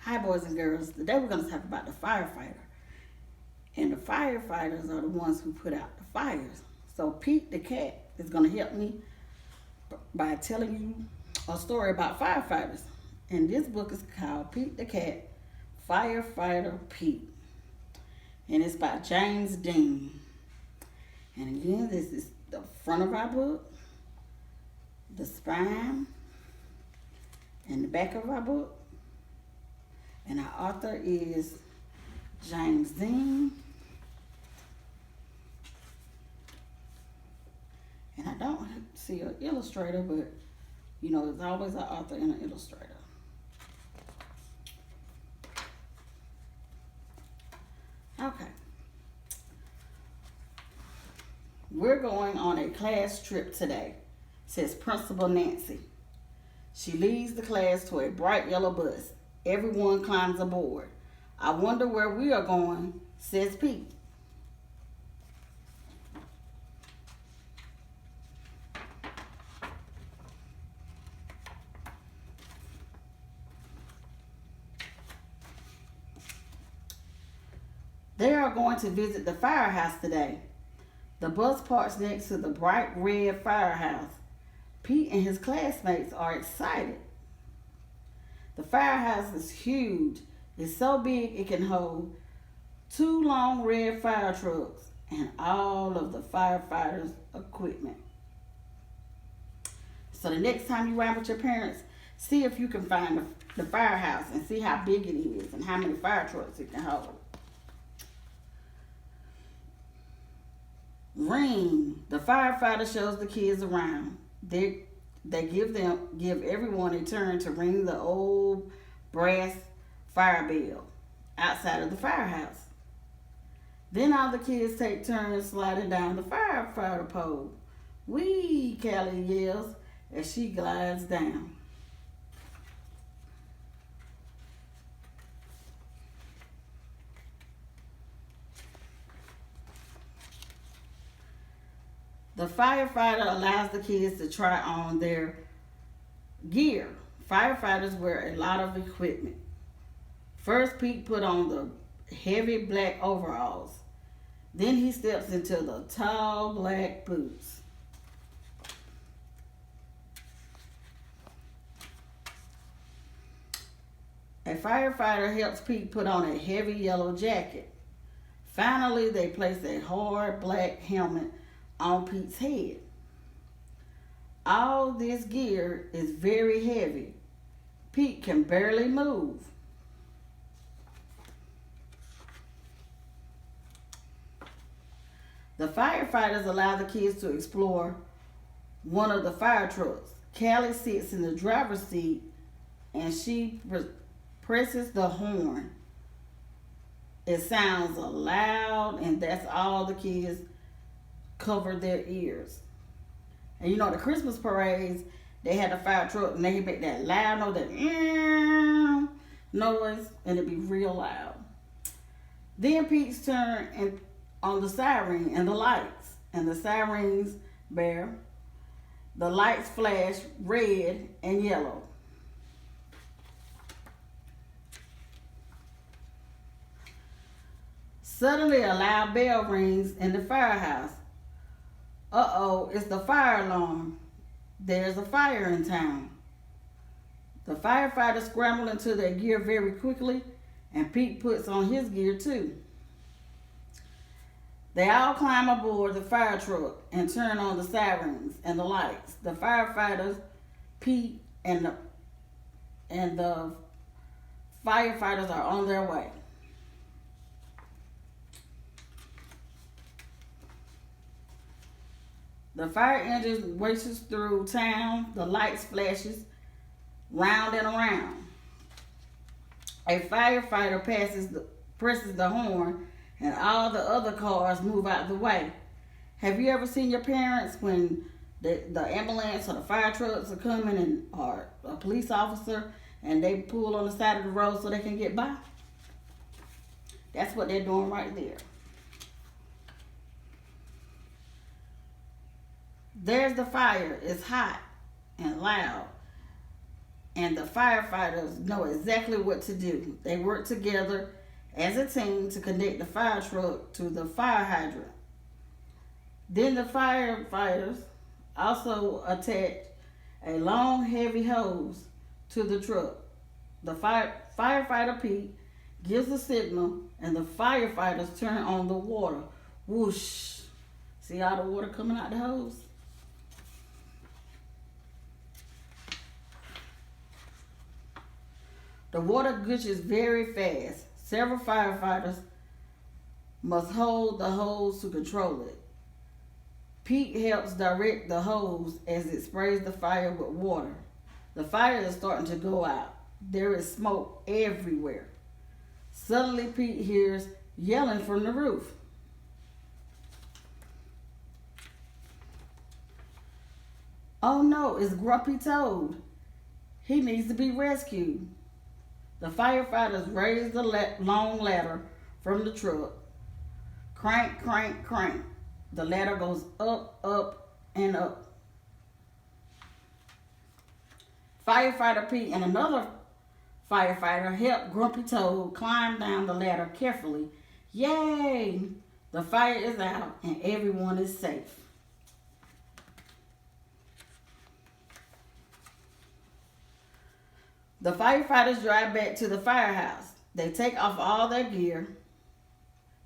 Hi, boys and girls. Today we're going to talk about the firefighter. And the firefighters are the ones who put out the fires. So Pete the cat is going to help me by telling you a story about firefighters. And this book is called Pete the Cat, Firefighter Pete. And it's by James Dean. And again, this is the front of our book, the spine, and the back of our book. And our author is James Dean. And I don't see an illustrator, but you know, there's always an author and an illustrator. Okay. We're going on a class trip today, says Principal Nancy. She leads the class to a bright yellow bus. Everyone climbs aboard. I wonder where we are going, says Pete. They are going to visit the firehouse today. The bus parks next to the bright red firehouse. Pete and his classmates are excited. The firehouse is huge. It's so big it can hold 2 long red fire trucks and all of the firefighters' equipment. So the next time you ride with your parents, see if you can find the firehouse and see how big it is and how many fire trucks it can hold. Ring. The firefighter shows the kids around. They give everyone a turn to ring the old brass fire bell outside of the firehouse. Then all the kids take turns sliding down the firefighter pole. Whee! Callie yells as she glides down. The firefighter allows the kids to try on their gear. Firefighters wear a lot of equipment. First, Pete put on the heavy black overalls. Then he steps into the tall black boots. A firefighter helps Pete put on a heavy yellow jacket. Finally, they place a hard black helmet on Pete's head. All this gear is very heavy. Pete can barely move. The firefighters allow the kids to explore one of the fire trucks. Callie sits in the driver's seat and she presses the horn. It sounds loud, and that's all the kids cover their ears. And you know, the Christmas parades, they had a fire truck and they make that loud noise, and it'd be real loud. Then Pete's turn and on the siren and the lights, and the sirens bear. The lights flash red and yellow. Suddenly a loud bell rings in the firehouse. Uh-oh, it's the fire alarm. There's a fire in town. The firefighters scramble into their gear very quickly, and Pete puts on his gear too. They all climb aboard the fire truck and turn on the sirens and the lights. The firefighters, Pete, and the firefighters are on their way. The fire engine races through town. The lights flashes round and around. A firefighter presses the horn, and all the other cars move out the way. Have you ever seen your parents when the ambulance or the fire trucks are coming, or a police officer, and they pull on the side of the road so they can get by? That's what they're doing right there. There's the fire. It's hot and loud. and the firefighters know exactly what to do. They work together as a team to connect the fire truck to the fire hydrant. Then the firefighters also attach a long, heavy hose to the truck. The firefighter Pete gives the signal, and the firefighters turn on the water. Whoosh! See all the water coming out the hose? The water gushes very fast. Several firefighters must hold the hose to control it. Pete helps direct the hose as it sprays the fire with water. The fire is starting to go out. There is smoke everywhere. Suddenly, Pete hears yelling from the roof. Oh no, it's Grumpy Toad. He needs to be rescued. The firefighters raise the long ladder from the truck. Crank, crank, crank. The ladder goes up, up, and up. Firefighter Pete and another firefighter help Grumpy Toad climb down the ladder carefully. Yay! The fire is out and everyone is safe. The firefighters drive back to the firehouse. They take off all their gear.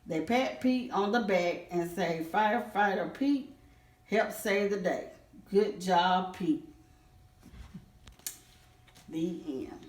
They pat Pete on the back and say, Firefighter Pete helped save the day. Good job, Pete. The end.